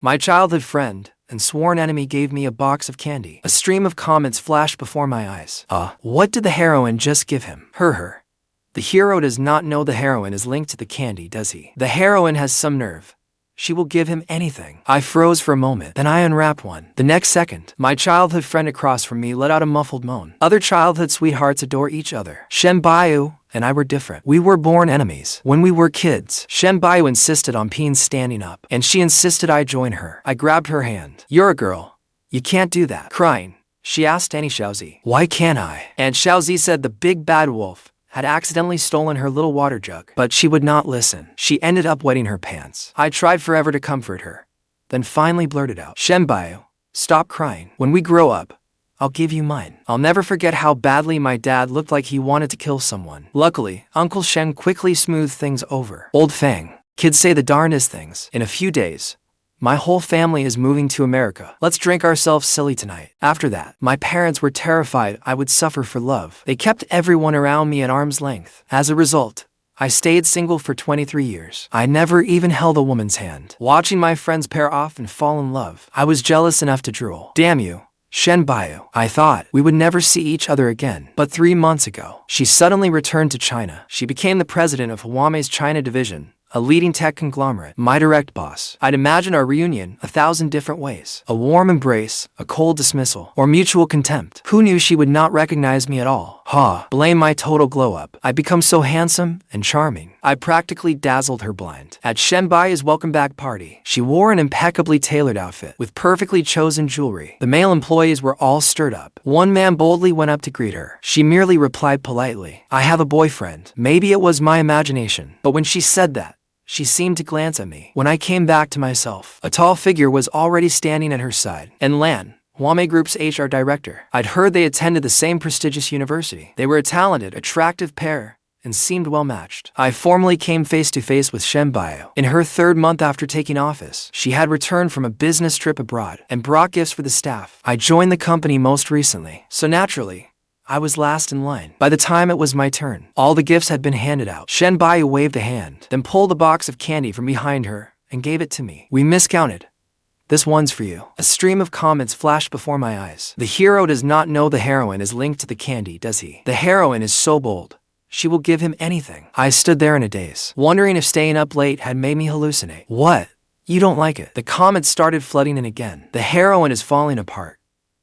My childhood friend and sworn enemy gave me a box of candy. A stream of comments flashed before my eyes. What did the heroine just give him? Her. The hero does not know the heroine is linked to the candy, does he? The heroine has some nerve. She will give him anything. I froze for a moment, then I unwrapped one. The next second, my childhood friend across from me let out a muffled moan. Other childhood sweethearts adore each other. Shen Buyu and I were different. We were born enemies. When we were kids, Shen Buyu insisted on Peen standing up, and she insisted I join her. I grabbed her hand. You're a girl. You can't do that. Crying, she asked Annie Xiaozi. Why can't I? And Xiaozi said the big bad wolf had accidentally stolen her little water jug, but she would not listen. She ended up wetting her pants. I tried forever to comfort her, then finally blurted out, Shen Buyu, stop crying. When we grow up, I'll give you mine. I'll never forget how badly my dad looked like he wanted to kill someone. Luckily, Uncle Shen quickly smoothed things over. Old Fang, kids say the darndest things. In a few days, my whole family is moving to America. Let's drink ourselves silly tonight. After that, my parents were terrified I would suffer for love. They kept everyone around me at arm's length. As a result, I stayed single for 23 years. I never even held a woman's hand. Watching my friends pair off and fall in love, I was jealous enough to drool. Damn you, Shen Buyu. I thought we would never see each other again. But 3 months ago, she suddenly returned to China. She became the president of Huawei's China division, a leading tech conglomerate. My direct boss. I'd imagine our reunion 1,000 different ways. A warm embrace, a cold dismissal, or mutual contempt. Who knew she would not recognize me at all? Blame my total glow-up. I'd become so handsome and charming. I practically dazzled her blind. At Shen Buyu's welcome back party, she wore an impeccably tailored outfit with perfectly chosen jewelry. The male employees were all stirred up. One man boldly went up to greet her. She merely replied politely, I have a boyfriend. Maybe it was my imagination, but when she said that, she seemed to glance at me. When I came back to myself, a tall figure was already standing at her side. And Lan, Huawei Group's HR director. I'd heard they attended the same prestigious university. They were a talented, attractive pair and seemed well matched. I formally came face to face with Shen Buyu. In her 3rd month after taking office, she had returned from a business trip abroad and brought gifts for the staff. I joined the company most recently, so naturally, I was last in line. By the time it was my turn, all the gifts had been handed out. Shen Buyu waved a hand, then pulled a box of candy from behind her and gave it to me. We miscounted. This one's for you. A stream of comments flashed before my eyes. The hero does not know the heroine is linked to the candy, does he? The heroine is so bold. She will give him anything. I stood there in a daze, wondering if staying up late had made me hallucinate. What? You don't like it? The comments started flooding in again. The heroine is falling apart.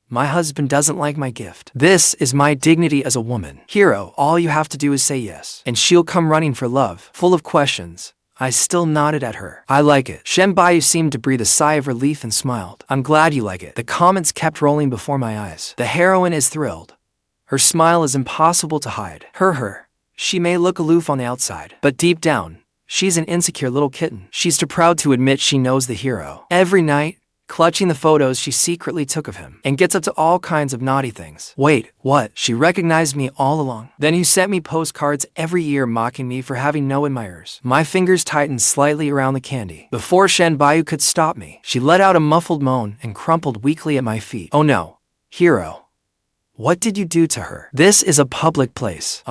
My husband doesn't like my gift. This is my dignity as a woman. Hero, all you have to do is say yes, and she'll come running for love. Full of questions, I still nodded at her. I like it. Shen Buyu seemed to breathe a sigh of relief and smiled. I'm glad you like it. The comments kept rolling before my eyes. The heroine is thrilled. Her smile is impossible to hide. She may look aloof on the outside, but deep down, she's an insecure little kitten. She's too proud to admit she knows the hero. Every night, clutching the photos she secretly took of him, and gets up to all kinds of naughty things. Wait, what? She recognized me all along. Then you sent me postcards every year mocking me for having no admirers. My fingers tightened slightly around the candy. Before Shen Buyu could stop me, she let out a muffled moan and crumpled weakly at my feet. Oh no, hero. What did you do to her? This is a public place.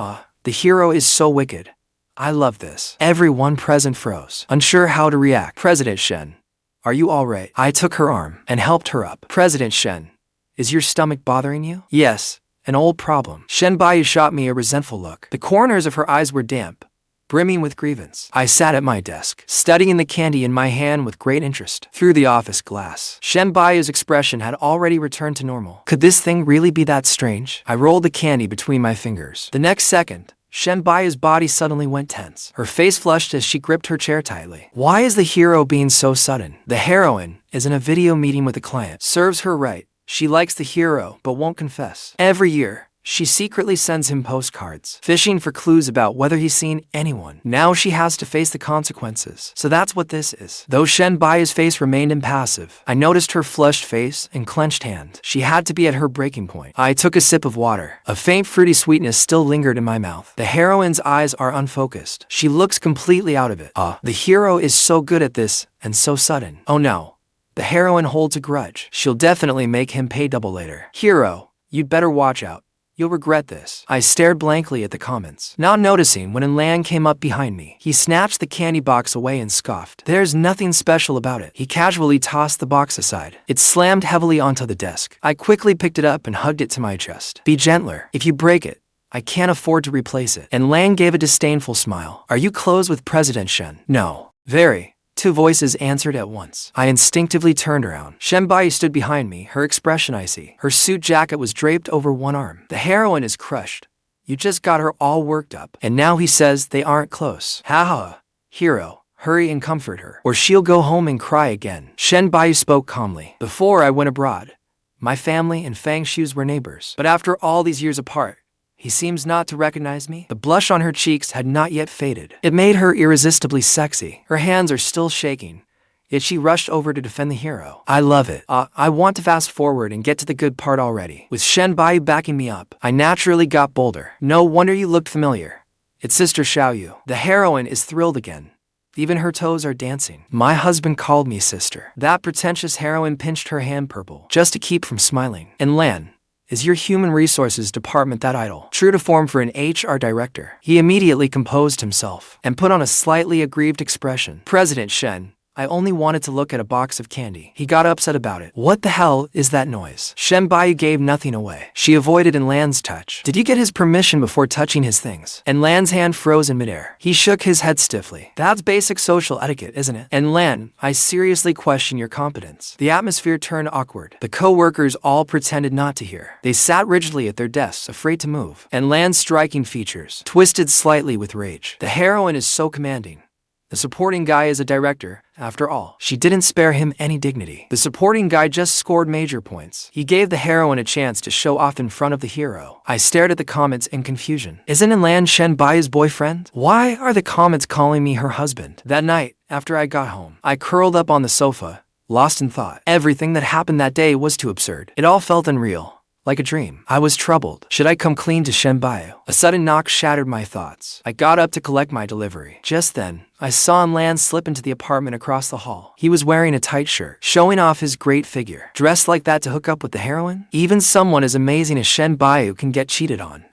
The hero is so wicked. I love this. Everyone present froze, unsure how to react. President Shen, are you all right? I took her arm and helped her up. President Shen, is your stomach bothering you? Yes, an old problem. Shen Buyu shot me a resentful look. The corners of her eyes were damp, brimming with grievance. I sat at my desk, studying the candy in my hand with great interest. Through the office glass, Shen Buyu's expression had already returned to normal. Could this thing really be that strange? I rolled the candy between my fingers. The next second, Shen Buyu's body suddenly went tense. Her face flushed as she gripped her chair tightly. Why is the hero being so sudden? The heroine is in a video meeting with a client. Serves her right. She likes the hero, but won't confess. Every year, she secretly sends him postcards, fishing for clues about whether he's seen anyone. Now she has to face the consequences. So that's what this is. Though Shen Buyu's face remained impassive, I noticed her flushed face and clenched hand. She had to be at her breaking point. I took a sip of water. A faint fruity sweetness still lingered in my mouth. The heroine's eyes are unfocused. She looks completely out of it. The hero is so good at this and so sudden. Oh no. The heroine holds a grudge. She'll definitely make him pay double later. Hero, you'd better watch out. You'll regret this. I stared blankly at the comments, not noticing when Lan came up behind me. He snatched the candy box away and scoffed. There's nothing special about it. He casually tossed the box aside. It slammed heavily onto the desk. I quickly picked it up and hugged it to my chest. Be gentler. If you break it, I can't afford to replace it. And Lan gave a disdainful smile. Are you close with President Shen? No. Very. Two voices answered at once. I instinctively turned around. Shen Buyu stood behind me, her expression icy. Her suit jacket was draped over one arm. The heroine is crushed. You just got her all worked up. And now he says they aren't close. Ha. Hero, hurry and comfort her, or she'll go home and cry again. Shen Buyu spoke calmly. Before I went abroad, my family and Fang Xiu's were neighbors. But after all these years apart, he seems not to recognize me. The blush on her cheeks had not yet faded. It made her irresistibly sexy. Her hands are still shaking, yet she rushed over to defend the hero. I love it. I want to fast forward and get to the good part already. With Shen Buyu backing me up, I naturally got bolder. No wonder you looked familiar. It's Sister Xiaoyu. The heroine is thrilled again. Even her toes are dancing. My husband called me sister. That pretentious heroine pinched her hand purple, just to keep from smiling. And Lan, is your human resources department that idle? True to form for an HR director. He immediately composed himself and put on a slightly aggrieved expression. President Shen, I only wanted to look at a box of candy. He got upset about it. What the hell is that noise? Shen Buyu gave nothing away. She avoided Lan's touch. Did you get his permission before touching his things? And Lan's hand froze in midair. He shook his head stiffly. That's basic social etiquette, isn't it? And Lan, I seriously question your competence. The atmosphere turned awkward. The co-workers all pretended not to hear. They sat rigidly at their desks, afraid to move. And Lan's striking features twisted slightly with rage. The heroine is so commanding. The supporting guy is a director, after all. She didn't spare him any dignity. The supporting guy just scored major points. He gave the heroine a chance to show off in front of the hero. I stared at the comments in confusion. Isn't Lan Shen Bai's boyfriend? Why are the comments calling me her husband? That night, after I got home, I curled up on the sofa, lost in thought. Everything that happened that day was too absurd. It all felt unreal. Like a dream. I was troubled. Should I come clean to Shen Buyu? A sudden knock shattered my thoughts. I got up to collect my delivery. Just then, I saw Lan slip into the apartment across the hall. He was wearing a tight shirt, showing off his great figure. Dressed like that to hook up with the heroine? Even someone as amazing as Shen Buyu can get cheated on.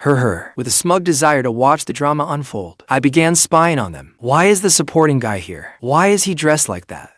With a smug desire to watch the drama unfold, I began spying on them. Why is the supporting guy here? Why is he dressed like that?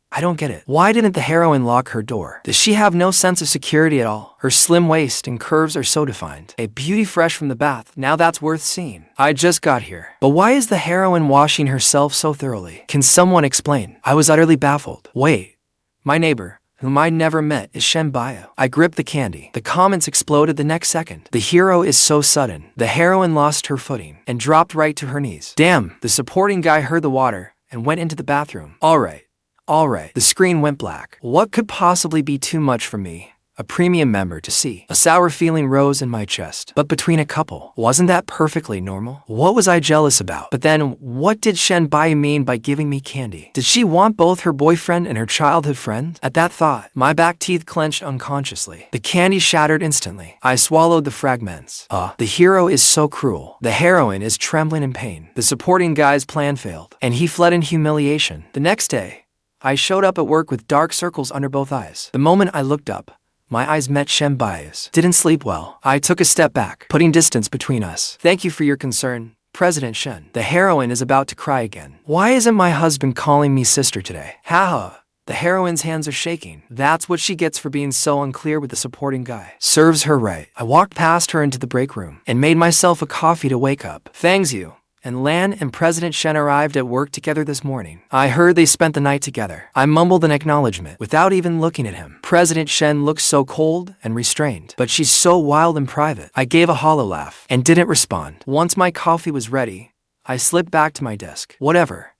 I don't get it. Why didn't the heroine lock her door? Does she have no sense of security at all? Her slim waist and curves are so defined. A beauty fresh from the bath. Now that's worth seeing. I just got here. But why is the heroine washing herself so thoroughly? Can someone explain? I was utterly baffled. Wait. My neighbor, whom I'd never met, is Shen Buyu. I gripped the candy. The comments exploded the next second. The hero is so sudden. The heroine lost her footing and dropped right to her knees. Damn. The supporting guy heard the water and went into the bathroom. All right. The screen went black. What could possibly be too much for me, a premium member, to see? A sour feeling rose in my chest. But between a couple, wasn't that perfectly normal? What was I jealous about? But then, what did Shen Buyu mean by giving me candy? Did she want both her boyfriend and her childhood friend? At that thought, my back teeth clenched unconsciously. The candy shattered instantly. I swallowed the fragments. The hero is so cruel. The heroine is trembling in pain. The supporting guy's plan failed, and he fled in humiliation. The next day, I showed up at work with dark circles under both eyes. The moment I looked up, my eyes met Shen Buyu's. Didn't sleep well. I took a step back, putting distance between us. Thank you for your concern, President Shen. The heroine is about to cry again. Why isn't my husband calling me sister today? Ha. The heroine's hands are shaking. That's what she gets for being so unclear with the supporting guy. Serves her right. I walked past her into the break room and made myself a coffee to wake up. Fang Xiu and Lan and President Shen arrived at work together this morning. I heard they spent the night together. I mumbled an acknowledgement without even looking at him. President Shen looks so cold and restrained, but she's so wild and private. I gave a hollow laugh and didn't respond. Once my coffee was ready, I slipped back to my desk. Whatever.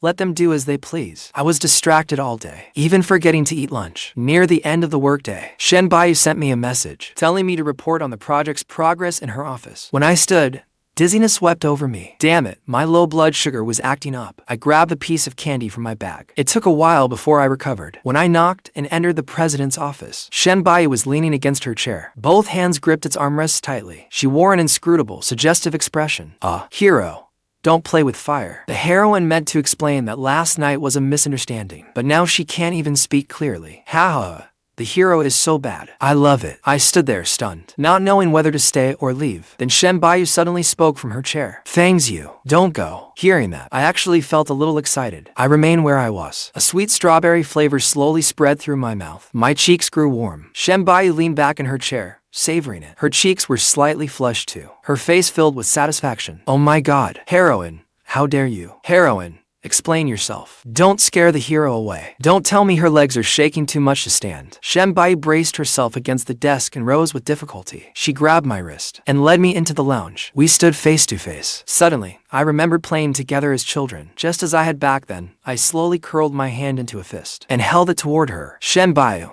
Let them do as they please. I was distracted all day, even forgetting to eat lunch. Near the end of the workday, Shen Buyu sent me a message, telling me to report on the project's progress in her office. When I stood, dizziness swept over me. Damn it, my low blood sugar was acting up. I grabbed a piece of candy from my bag. It took a while before I recovered. When I knocked and entered the president's office, Shen Buyu was leaning against her chair. Both hands gripped its armrests tightly. She wore an inscrutable, suggestive expression. Hero. Don't play with fire. The heroine meant to explain that last night was a misunderstanding, but now she can't even speak clearly. Ha. The hero is so bad. I love it. I stood there stunned, not knowing whether to stay or leave. Then Shen Buyu suddenly spoke from her chair. Fang Xiu, don't go. Hearing that, I actually felt a little excited. I remained where I was. A sweet strawberry flavor slowly spread through my mouth. My cheeks grew warm. Shen Buyu leaned back in her chair, savoring it. Her cheeks were slightly flushed too. Her face filled with satisfaction. Oh my god. Heroine, how dare you? Heroine, explain yourself. Don't scare the hero away. Don't tell me her legs are shaking too much to stand. Shen Buyu braced herself against the desk and rose with difficulty. She grabbed my wrist and led me into the lounge. We stood face to face. Suddenly, I remembered playing together as children. Just as I had back then, I slowly curled my hand into a fist and held it toward her. Shen Buyu,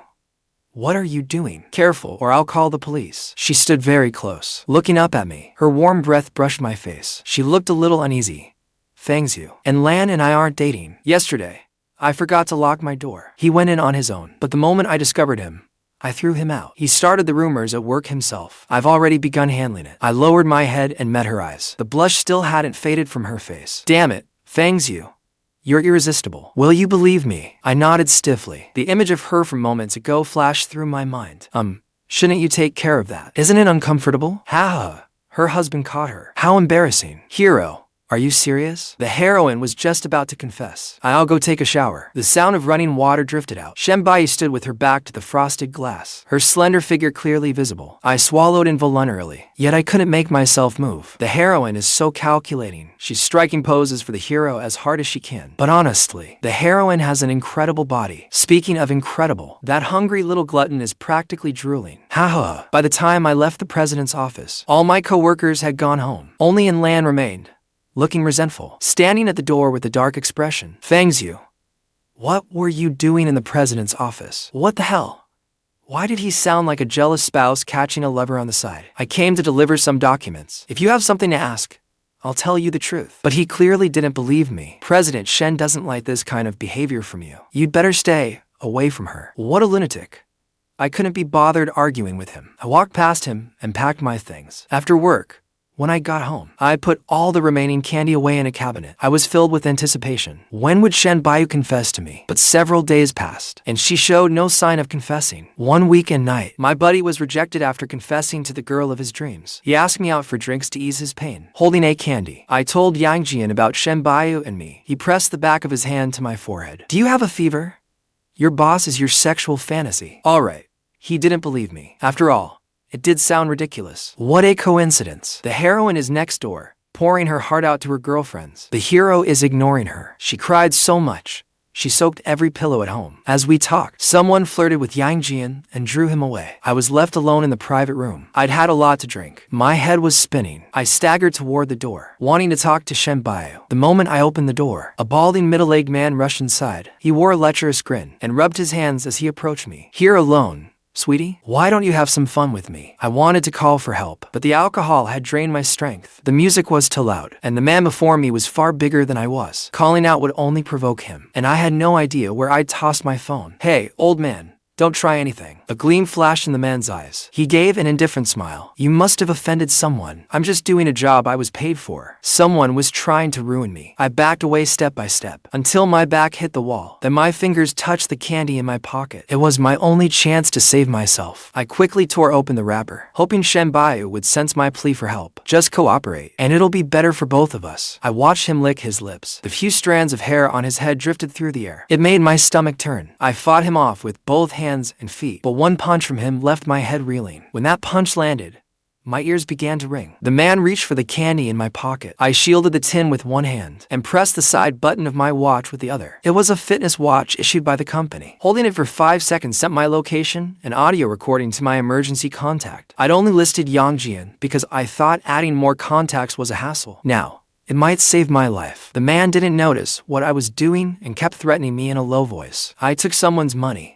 what are you doing? Careful, or I'll call the police. She stood very close, looking up at me. Her warm breath brushed my face. She looked a little uneasy. Fang Xiu and Lan and I aren't dating. Yesterday, I forgot to lock my door. He went in on his own, but the moment I discovered him, I threw him out. He started the rumors at work himself. I've already begun handling it. I lowered my head and met her eyes. The blush still hadn't faded from her face. Damn it, Fang Xiu. You're irresistible. Will you believe me? I nodded stiffly. The image of her from moments ago flashed through my mind. Shouldn't you take care of that? Isn't it uncomfortable? Ha! Her husband caught her. How embarrassing. Hero, are you serious? The heroine was just about to confess. I'll go take a shower. The sound of running water drifted out. Shen Buyu stood with her back to the frosted glass, her slender figure clearly visible. I swallowed involuntarily, yet I couldn't make myself move. The heroine is so calculating. She's striking poses for the hero as hard as she can. But honestly, the heroine has an incredible body. Speaking of incredible, that hungry little glutton is practically drooling. Haha. By the time I left the president's office, all my co-workers had gone home. Only Lan remained, looking resentful, standing at the door with a dark expression. Fang Xiu, what were you doing in the president's office? What the hell? Why did he sound like a jealous spouse catching a lover on the side? I came to deliver some documents. If you have something to ask, I'll tell you the truth. But he clearly didn't believe me. President Shen doesn't like this kind of behavior from you. You'd better stay away from her. What a lunatic. I couldn't be bothered arguing with him. I walked past him and packed my things. After work, when I got home, I put all the remaining candy away in a cabinet. I was filled with anticipation. When would Shen Buyu confess to me? But several days passed, and she showed no sign of confessing. One weekend night, my buddy was rejected after confessing to the girl of his dreams. He asked me out for drinks to ease his pain. Holding a candy, I told Yang Jian about Shen Buyu and me. He pressed the back of his hand to my forehead. Do you have a fever? Your boss is your sexual fantasy. All right. He didn't believe me. After all, it did sound ridiculous. What a coincidence. The heroine is next door, pouring her heart out to her girlfriends. The hero is ignoring her. She cried so much, she soaked every pillow at home. As we talked, someone flirted with Yang Jian and drew him away. I was left alone in the private room. I'd had a lot to drink. My head was spinning. I staggered toward the door, wanting to talk to Shen Buyu. The moment I opened the door, a balding middle-aged man rushed inside. He wore a lecherous grin and rubbed his hands as he approached me. Here alone, sweetie, why don't you have some fun with me? I wanted to call for help, but the alcohol had drained my strength. The music was too loud, and the man before me was far bigger than I was. Calling out would only provoke him, and I had no idea where I'd tossed my phone. Hey, old man, don't try anything. A gleam flashed in the man's eyes. He gave an indifferent smile. You must have offended someone. I'm just doing a job I was paid for. Someone was trying to ruin me. I backed away step by step, until my back hit the wall. Then my fingers touched the candy in my pocket. It was my only chance to save myself. I quickly tore open the wrapper, hoping Shen Buyu would sense my plea for help. Just cooperate, and it'll be better for both of us. I watched him lick his lips. The few strands of hair on his head drifted through the air. It made my stomach turn. I fought him off with both hands and feet, but one punch from him left my head reeling. When that punch landed, my ears began to ring. The man reached for the candy in my pocket. I shielded the tin with one hand and pressed the side button of my watch with the other. It was a fitness watch issued by the company. Holding it for 5 seconds sent my location and audio recording to my emergency contact. I'd only listed Yang Jian because I thought adding more contacts was a hassle. Now, it might save my life. The man didn't notice what I was doing and kept threatening me in a low voice. I took someone's money.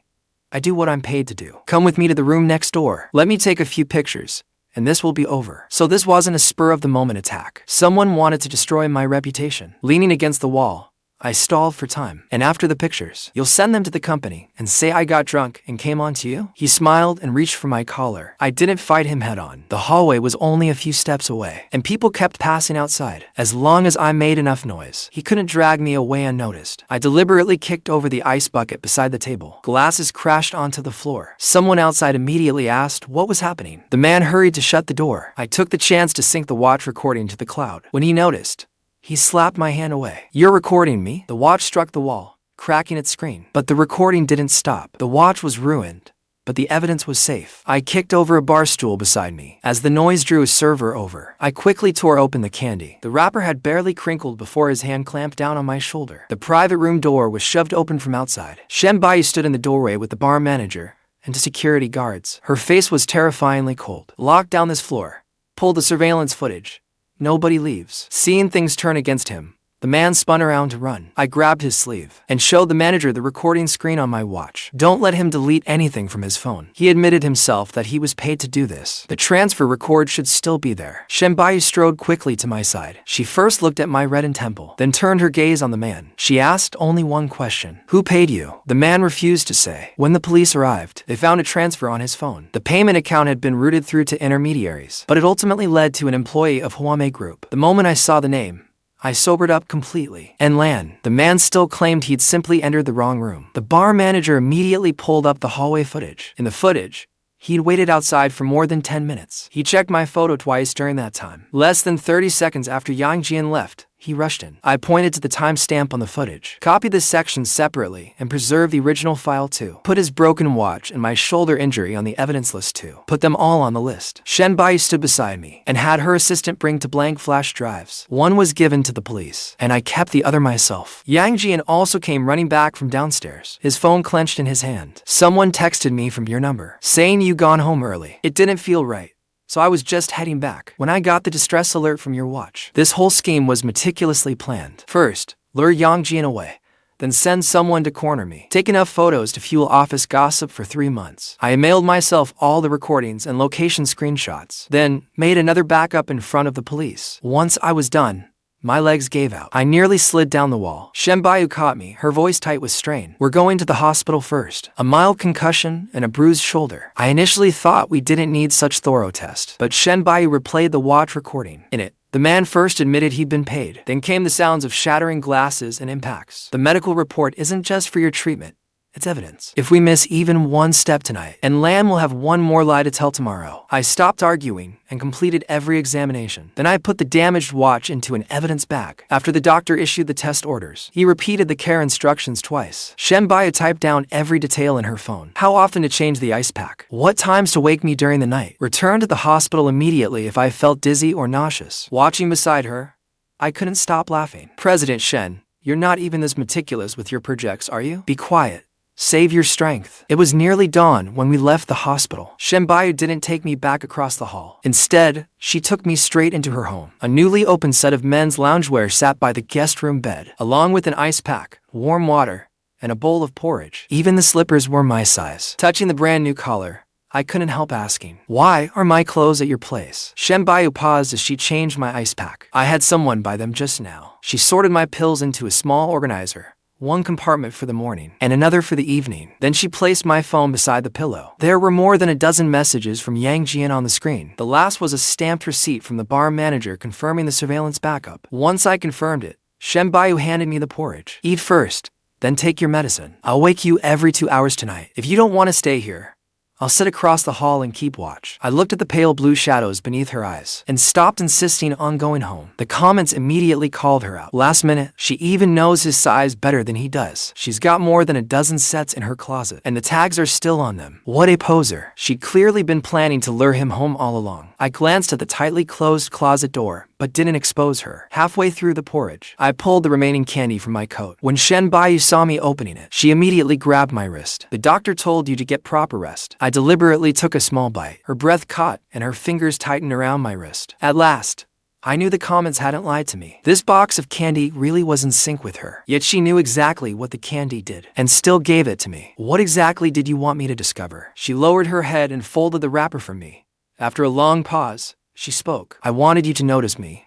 I do what I'm paid to do. Come with me to the room next door. Let me take a few pictures, and this will be over. So this wasn't a spur-of-the-moment attack. Someone wanted to destroy my reputation. Leaning against the wall, I stalled for time. And after the pictures, you'll send them to the company and say I got drunk and came on to you? He smiled and reached for my collar. I didn't fight him head on. The hallway was only a few steps away, and people kept passing outside. As long as I made enough noise, he couldn't drag me away unnoticed. I deliberately kicked over the ice bucket beside the table. Glasses crashed onto the floor. Someone outside immediately asked what was happening. The man hurried to shut the door. I took the chance to sync the watch recording to the cloud. When he noticed, he slapped my hand away. "You're recording me?" The watch struck the wall, cracking its screen. But the recording didn't stop. The watch was ruined, but the evidence was safe. I kicked over a bar stool beside me. As the noise drew a server over, I quickly tore open the candy. The wrapper had barely crinkled before his hand clamped down on my shoulder. The private room door was shoved open from outside. Shen Buyu stood in the doorway with the bar manager and 2 security guards. Her face was terrifyingly cold. "Lock down this floor. Pull the surveillance footage. Nobody leaves." Seeing things turn against him, the man spun around to run. I grabbed his sleeve and showed the manager the recording screen on my watch. "Don't let him delete anything from his phone." He admitted himself that he was paid to do this. The transfer record should still be there. Shen Buyu strode quickly to my side. She first looked at my reddened temple, then turned her gaze on the man. She asked only one question. "Who paid you?" The man refused to say. When the police arrived, they found a transfer on his phone. The payment account had been routed through to intermediaries, but it ultimately led to an employee of Huame Group. The moment I saw the name, I sobered up completely. And Lan, the man still claimed he'd simply entered the wrong room. The bar manager immediately pulled up the hallway footage. In the footage, he'd waited outside for more than 10 minutes. He checked my photo twice during that time. Less than 30 seconds after Yang Jian left, he rushed in. I pointed to the timestamp on the footage. "Copy this section separately and preserve the original file too. Put his broken watch and my shoulder injury on the evidence list too. Put them all on the list." Shen Buyu stood beside me and had her assistant bring 2 blank flash drives. One was given to the police, and I kept the other myself. Yang Jian also came running back from downstairs, his phone clenched in his hand. "Someone texted me from your number, saying you gone home early. It didn't feel right, so I was just heading back when I got the distress alert from your watch." This whole scheme was meticulously planned. First, lure Yang Jian away, then send someone to corner me. Take enough photos to fuel office gossip for 3 months. I emailed myself all the recordings and location screenshots, then made another backup in front of the police. Once I was done, my legs gave out. I nearly slid down the wall. Shen Buyu caught me, her voice tight with strain. "We're going to the hospital first. A mild concussion and a bruised shoulder." I initially thought we didn't need such thorough test, but Shen Buyu replayed the watch recording. In it, the man first admitted he'd been paid. Then came the sounds of shattering glasses and impacts. "The medical report isn't just for your treatment. It's evidence. If we miss even one step tonight, and Lam will have one more lie to tell tomorrow." I stopped arguing and completed every examination. Then I put the damaged watch into an evidence bag. After the doctor issued the test orders, he repeated the care instructions twice. Shen Buyu typed down every detail in her phone. How often to change the ice pack. What times to wake me during the night. Return to the hospital immediately if I felt dizzy or nauseous. Watching beside her, I couldn't stop laughing. "President Shen, you're not even this meticulous with your projects, are you? Be quiet. Save your strength." It was nearly dawn when we left the hospital. Shen Buyu didn't take me back across the hall. Instead, she took me straight into her home. A newly opened set of men's loungewear sat by the guest room bed, along with an ice pack, warm water, and a bowl of porridge. Even the slippers were my size. Touching the brand new collar, I couldn't help asking, "Why are my clothes at your place?" Shen Buyu paused as she changed my ice pack. "I had someone buy them just now." She sorted my pills into a small organizer, one compartment for the morning and another for the evening. Then she placed my phone beside the pillow. There were more than a dozen messages from Yang Jian on the screen. The last was a stamped receipt from the bar manager confirming the surveillance backup. Once I confirmed it, Shen Buyu handed me the porridge. "Eat first, then take your medicine. I'll wake you every 2 hours tonight. If you don't want to stay here, I'll sit across the hall and keep watch." I looked at the pale blue shadows beneath her eyes and stopped insisting on going home. The comments immediately called her out. Last minute, she even knows his size better than he does. She's got more than a dozen sets in her closet, and the tags are still on them. What a poser. She'd clearly been planning to lure him home all along. I glanced at the tightly closed closet door, but didn't expose her. Halfway through the porridge, I pulled the remaining candy from my coat. When Shen Buyu saw me opening it, she immediately grabbed my wrist. "The doctor told you to get proper rest." I deliberately took a small bite. Her breath caught, and her fingers tightened around my wrist. At last, I knew the comments hadn't lied to me. This box of candy really was in sync with her. Yet she knew exactly what the candy did, and still gave it to me. "What exactly did you want me to discover?" She lowered her head and folded the wrapper from me. After a long pause, she spoke. "I wanted you to notice me,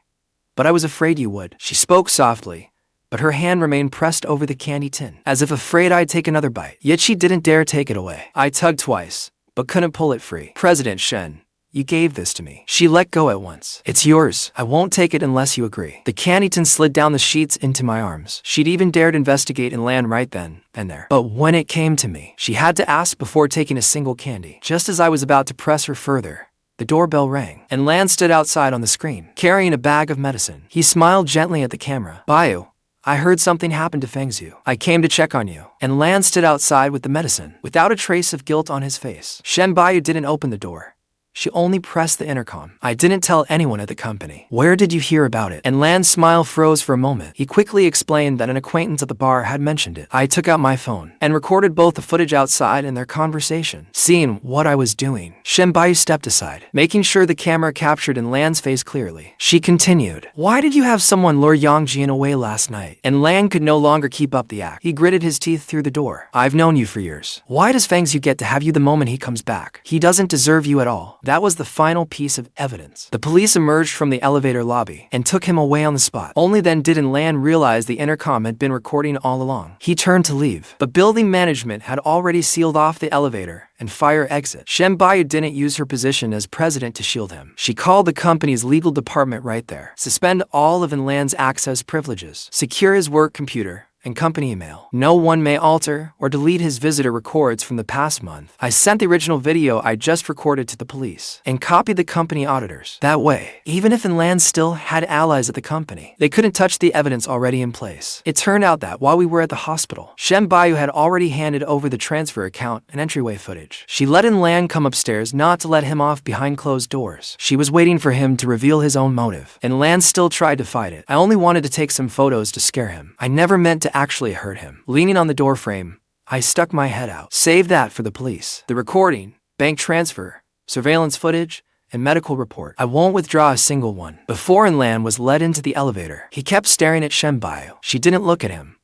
but I was afraid you would." She spoke softly, but her hand remained pressed over the candy tin, as if afraid I'd take another bite. Yet she didn't dare take it away. I tugged twice, but couldn't pull it free. President Shen, you gave this to me. She let go at once. It's yours. I won't take it unless you agree. The candy tin slid down the sheets into my arms. She'd even dared investigate and land right then and there. But when it came to me, she had to ask before taking a single candy. Just as I was about to press her further, the doorbell rang, and Lan stood outside on the screen, carrying a bag of medicine. He smiled gently at the camera. Buyu, I heard something happened to Fang Xiu. I came to check on you. And Lan stood outside with the medicine, without a trace of guilt on his face. Buyu didn't open the door. She only pressed the intercom. I didn't tell anyone at the company. Where did you hear about it? And Lan's smile froze for a moment. He quickly explained that an acquaintance at the bar had mentioned it. I took out my phone and recorded both the footage outside and their conversation. Seeing what I was doing, Buyu stepped aside, making sure the camera captured in Lan's face clearly. She continued, why did you have someone lure Yangjian away last night? And Lan could no longer keep up the act. He gritted his teeth through the door. I've known you for years. Why does Fang Xiu get to have you the moment he comes back? He doesn't deserve you at all. That was the final piece of evidence. The police emerged from the elevator lobby and took him away on the spot. Only then did Lan realize the intercom had been recording all along. He turned to leave, but building management had already sealed off the elevator and fire exit. Buyu didn't use her position as president to shield him. She called the company's legal department right there. Suspend all of Lan's access privileges. Secure his work computer and company email. No one may alter or delete his visitor records from the past month. I sent the original video I just recorded to the police and copied the company auditors. That way, even if Lan still had allies at the company, they couldn't touch the evidence already in place. It turned out that while we were at the hospital, Buyu had already handed over the transfer account and entryway footage. She let Lan come upstairs not to let him off behind closed doors. She was waiting for him to reveal his own motive, and Lan still tried to fight it. I only wanted to take some photos to scare him. I never meant to actually hurt him. Leaning on the doorframe, I stuck my head out. Save that for the police. The recording, bank transfer, surveillance footage, and medical report. I won't withdraw a single one. Before Lan was led into the elevator, he kept staring at Buyu. She didn't look at him.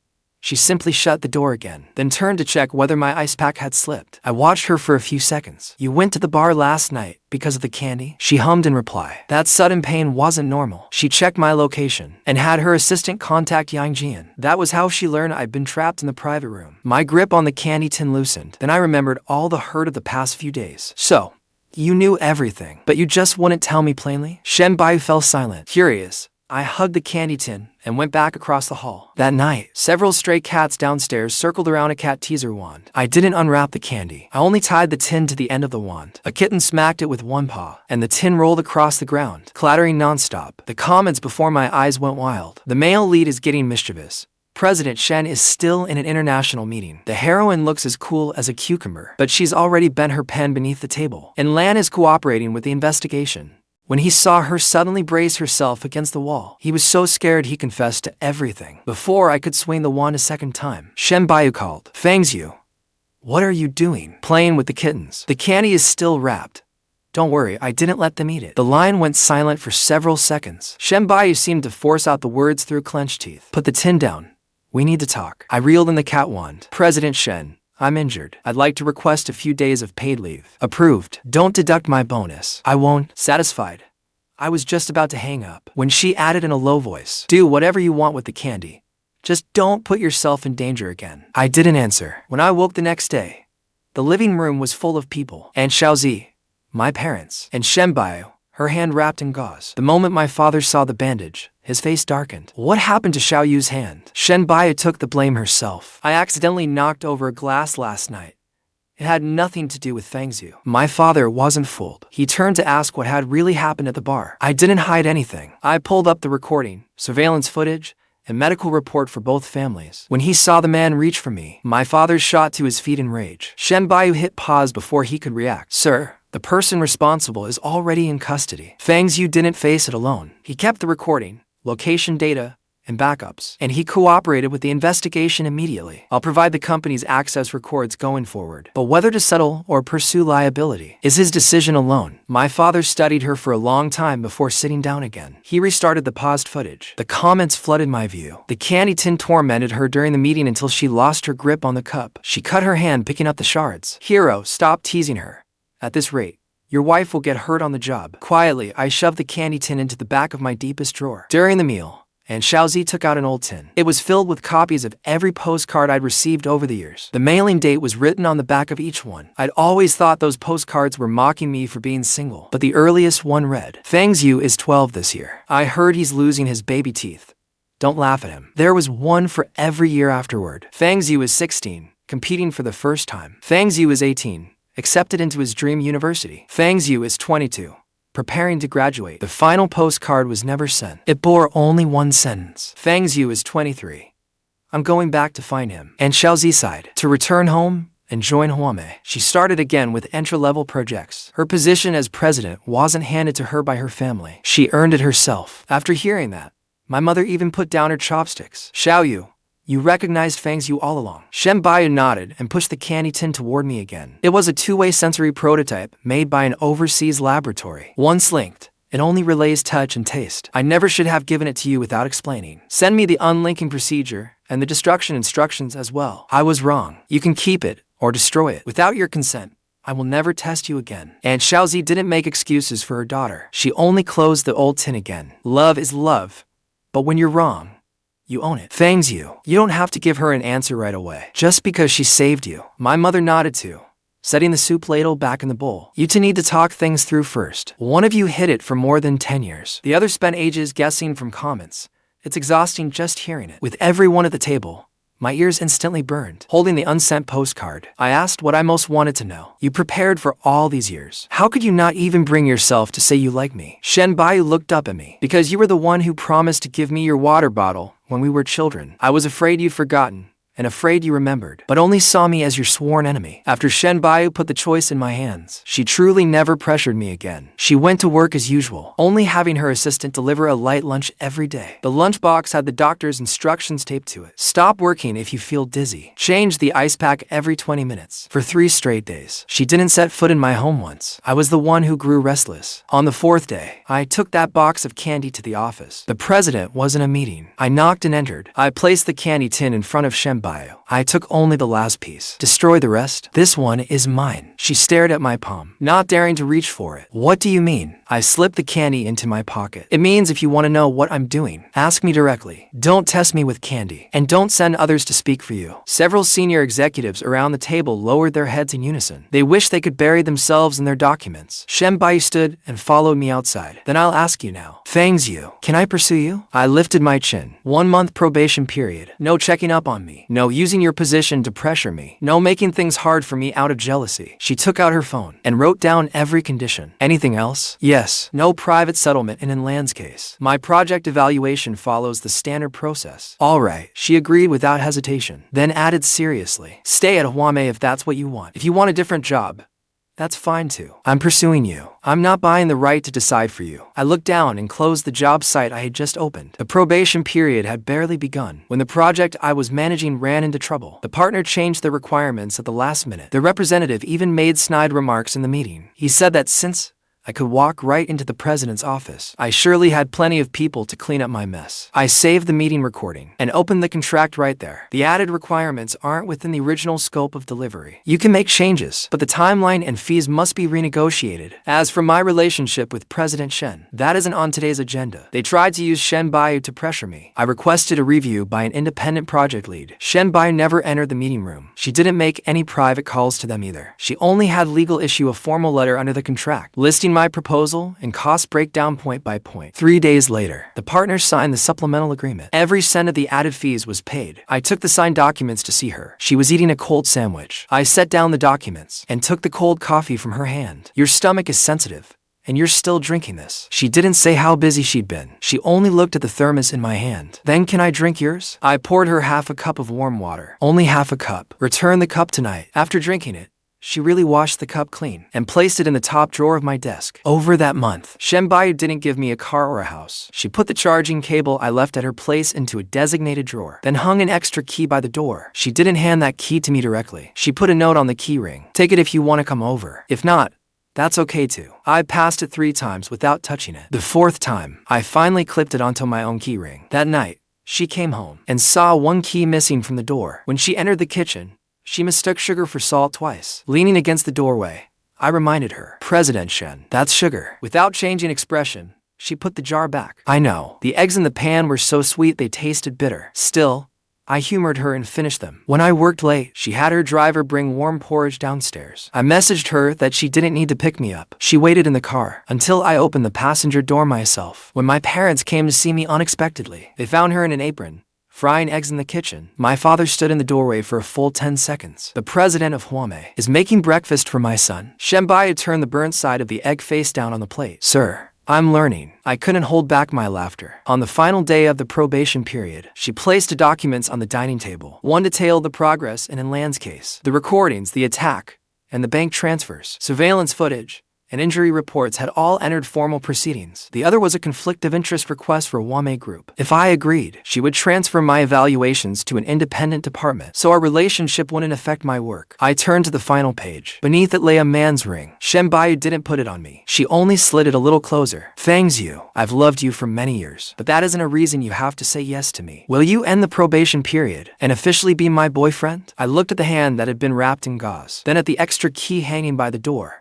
She simply shut the door again, then turned to check whether my ice pack had slipped. I watched her for a few seconds. You went to the bar last night because of the candy? She hummed in reply. That sudden pain wasn't normal. She checked my location and had her assistant contact Yangjian. That was how she learned I'd been trapped in the private room. My grip on the candy tin loosened. Then I remembered all the hurt of the past few days. So, you knew everything, but you just wouldn't tell me plainly? Buyu fell silent. Curious, I hugged the candy tin and went back across the hall. That night, several stray cats downstairs circled around a cat teaser wand. I didn't unwrap the candy. I only tied the tin to the end of the wand. A kitten smacked it with one paw, and the tin rolled across the ground, clattering nonstop. The comments before my eyes went wild. The male lead is getting mischievous. President Shen is still in an international meeting. The heroine looks as cool as a cucumber, but she's already bent her pen beneath the table. And Lan is cooperating with the investigation. When he saw her suddenly brace herself against the wall, he was so scared he confessed to everything. Before I could swing the wand a second time, Buyu called. Fang Xiu, what are you doing? Playing with the kittens. The candy is still wrapped. Don't worry, I didn't let them eat it. The line went silent for several seconds. Buyu seemed to force out the words through clenched teeth. Put the tin down. We need to talk. I reeled in the cat wand. President Shen, I'm injured. I'd like to request a few days of paid leave. Approved. Don't deduct my bonus. I won't. Satisfied. I was just about to hang up when she added in a low voice, do whatever you want with the candy. Just don't put yourself in danger again. I didn't answer. When I woke the next day, the living room was full of people. Aunt Xiaozi, my parents, and Buyu, her hand wrapped in gauze. The moment my father saw the bandage, his face darkened. What happened to Xiaoyu's hand? Buyu took the blame herself. I accidentally knocked over a glass last night. It had nothing to do with Fang Xiu. My father wasn't fooled. He turned to ask what had really happened at the bar. I didn't hide anything. I pulled up the recording, surveillance footage, and medical report for both families. When he saw the man reach for me, my father shot to his feet in rage. Buyu hit pause before he could react. Sir, the person responsible is already in custody. Fang Xiu didn't face it alone. He kept the recording, location data, and backups, and he cooperated with the investigation immediately. I'll provide the company's access records going forward, but whether to settle or pursue liability is his decision alone. My father studied her for a long time before sitting down again. He restarted the paused footage. The comments flooded my view. The candy tin tormented her during the meeting until she lost her grip on the cup. She cut her hand picking up the shards. Hero, stop teasing her. At this rate, your wife will get hurt on the job. Quietly, I shoved the candy tin into the back of my deepest drawer. During the meal, and Xiaozi took out an old tin. It was filled with copies of every postcard I'd received over the years. The mailing date was written on the back of each one. I'd always thought those postcards were mocking me for being single, but the earliest one read, "Fang Xiu is 12 this year. I heard he's losing his baby teeth. Don't laugh at him." There was one for every year afterward. Fang Xiu is 16, competing for the first time. Fang Xiu is 18, accepted into his dream university. Fang Xiu is 22, preparing to graduate. The final postcard was never sent. It bore only one sentence. Fang Xiu is 23. I'm going back to find him. And Xiaozi sighed. To return home and join Huame. She started again with entry-level projects. Her position as president wasn't handed to her by her family. She earned it herself. After hearing that, my mother even put down her chopsticks. Xiaoyu, you recognized Fang Xiu all along. Shen Buyu nodded and pushed the candy tin toward me again. It was a two-way sensory prototype made by an overseas laboratory. Once linked, it only relays touch and taste. I never should have given it to you without explaining. Send me the unlinking procedure and the destruction instructions as well. I was wrong. You can keep it or destroy it. Without your consent, I will never test you again. And Xiaozi didn't make excuses for her daughter. She only closed the old tin again. Love is love, but when you're wrong, you own it. Fang Xiu, you don't have to give her an answer right away, just because she saved you. My mother nodded too, setting the soup ladle back in the bowl. You two need to talk things through first. One of you hid it for more than 10 years. The other spent ages guessing from comments. It's exhausting just hearing it. With everyone at the table, my ears instantly burned. Holding the unsent postcard, I asked what I most wanted to know. You prepared for all these years. How could you not even bring yourself to say you like me? Shen Buyu looked up at me. Because you were the one who promised to give me your water bottle when we were children. I was afraid you'd forgotten, and afraid you remembered, but only saw me as your sworn enemy. After Shen Buyu put the choice in my hands, she truly never pressured me again. She went to work as usual, only having her assistant deliver a light lunch every day. The lunchbox had the doctor's instructions taped to it. Stop working if you feel dizzy. Change the ice pack every 20 minutes. For 3 straight days, she didn't set foot in my home once. I was the one who grew restless. On the 4th day, I took that box of candy to the office. The president was in a meeting. I knocked and entered. I placed the candy tin in front of Shen Buyu. I took only the last piece. Destroy the rest. This one is mine. She stared at my palm, not daring to reach for it. What do you mean? I slipped the candy into my pocket. It means if you want to know what I'm doing, ask me directly. Don't test me with candy. And don't send others to speak for you. Several senior executives around the table lowered their heads in unison. They wished they could bury themselves in their documents. Shen Buyu stood and followed me outside. Then I'll ask you now. Fang Xiu, can I pursue you? I lifted my chin. 1-month probation period. No checking up on me. No using your position to pressure me. No making things hard for me out of jealousy. She took out her phone and wrote down every condition. Anything else? Yes. No private settlement in Inland's case. My project evaluation follows the standard process. All right. She agreed without hesitation. Then added seriously. Stay at Huame if that's what you want. If you want a different job, that's fine too. I'm pursuing you. I'm not buying the right to decide for you. I looked down and closed the job site I had just opened. The probation period had barely begun when the project I was managing ran into trouble. The partner changed the requirements at the last minute. The representative even made snide remarks in the meeting. He said that since I could walk right into the president's office, I surely had plenty of people to clean up my mess. I saved the meeting recording and opened the contract right there. The added requirements aren't within the original scope of delivery. You can make changes, but the timeline and fees must be renegotiated. As for my relationship with President Shen, that isn't on today's agenda. They tried to use Shen Buyu to pressure me. I requested a review by an independent project lead. Shen Buyu never entered the meeting room. She didn't make any private calls to them either. She only had legal issue a formal letter under the contract, listing my proposal and cost breakdown point by point. 3 days later, the partners signed the supplemental agreement. Every cent of the added fees was paid. I took the signed documents to see her. She was eating a cold sandwich. I set down the documents and took the cold coffee from her hand. Your stomach is sensitive, and you're still drinking this. She didn't say how busy she'd been. She only looked at the thermos in my hand. Then can I drink yours? I poured her half a cup of warm water. Only half a cup. Return the cup tonight. After drinking it, she really washed the cup clean and placed it in the top drawer of my desk. Over that month, Shen Buyu didn't give me a car or a house. She put the charging cable I left at her place into a designated drawer, then hung an extra key by the door. She didn't hand that key to me directly. She put a note on the key ring. Take it if you want to come over. If not, that's okay too. I passed it 3 times without touching it. The 4th time, I finally clipped it onto my own key ring. That night, she came home and saw 1 key missing from the door. When she entered the kitchen, she mistook sugar for salt twice. Leaning against the doorway, I reminded her, President Shen, that's sugar. Without changing expression, she put the jar back. I know. The eggs in the pan were so sweet they tasted bitter. Still, I humored her and finished them. When I worked late, she had her driver bring warm porridge downstairs. I messaged her that she didn't need to pick me up. She waited in the car until I opened the passenger door myself. When my parents came to see me unexpectedly, they found her in an apron, frying eggs in the kitchen. My father stood in the doorway for a full 10 seconds. The president of Huame is making breakfast for my son. Shenbai turned the burnt side of the egg face down on the plate. Sir, I'm learning. I couldn't hold back my laughter. On the final day of the probation period, she placed the documents on the dining table. One detailed the progress in Lan's case, the recordings, the attack, and the bank transfers, surveillance footage, and injury reports had all entered formal proceedings. The other was a conflict of interest request for Wame Group. If I agreed, she would transfer my evaluations to an independent department, so our relationship wouldn't affect my work. I turned to the final page. Beneath it lay a man's ring. Shenbai didn't put it on me. She only slid it a little closer. Fang Xiu, I've loved you for many years, but that isn't a reason you have to say yes to me. Will you end the probation period and officially be my boyfriend? I looked at the hand that had been wrapped in gauze, then at the extra key hanging by the door.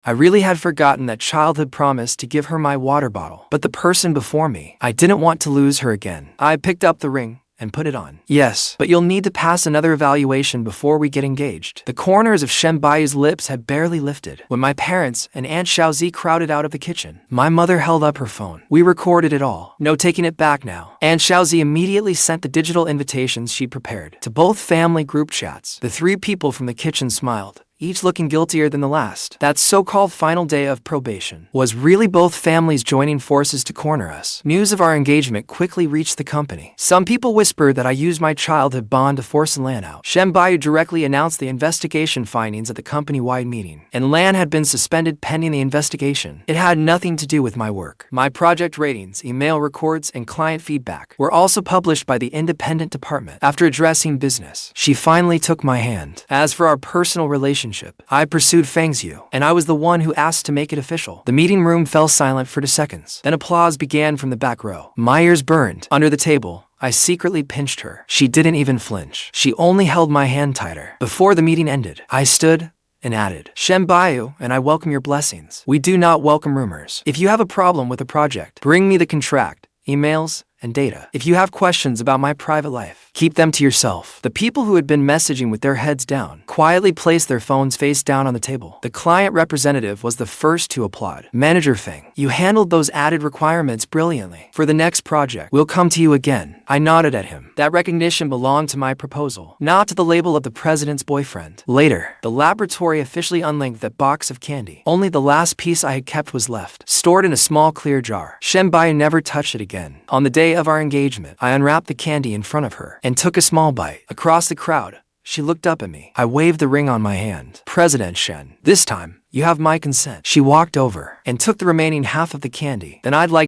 I really had forgotten that childhood promise to give her my water bottle. But the person before me, I didn't want to lose her again. I picked up the ring and put it on. Yes, but you'll need to pass another evaluation before we get engaged. The corners of Shenbai's lips had barely lifted when my parents and Aunt Xiaozi crowded out of the kitchen. My mother held up her phone. We recorded it all. No taking it back now. Aunt Xiaozi immediately sent the digital invitations she'd prepared to both family group chats. The three people from the kitchen smiled, each looking guiltier than the last. That so-called final day of probation was really both families joining forces to corner us. News of our engagement quickly reached the company. Some people whispered that I used my childhood bond to force Lan out. Shenbai directly announced the investigation findings at the company-wide meeting, and Lan had been suspended pending the investigation. It had nothing to do with my work. My project ratings, email records, and client feedback were also published by the independent department. After addressing business, she finally took my hand. As for our personal relationship, I pursued Fang Xiu, and I was the one who asked to make it official. The meeting room fell silent for 2 seconds. Then applause began from the back row. My ears burned. Under the table, I secretly pinched her. She didn't even flinch. She only held my hand tighter. Before the meeting ended, I stood and added, Buyu, and I welcome your blessings. We do not welcome rumors. If you have a problem with a project, bring me the contract, emails, and data. If you have questions about my private life, keep them to yourself. The people who had been messaging with their heads down quietly placed their phones face down on the table. The client representative was the first to applaud. Manager Feng, you handled those added requirements brilliantly. For the next project, we'll come to you again. I nodded at him. That recognition belonged to my proposal, not to the label of the president's boyfriend. Later, the laboratory officially unlinked that box of candy. Only the last piece I had kept was left, stored in a small clear jar. Shenbai never touched it again. On the day of our engagement, I unwrapped the candy in front of her and took a small bite. Across the crowd, she looked up at me. I waved the ring on my hand. President Shen, this time, you have my consent. She walked over and took the remaining half of the candy. Then I'd like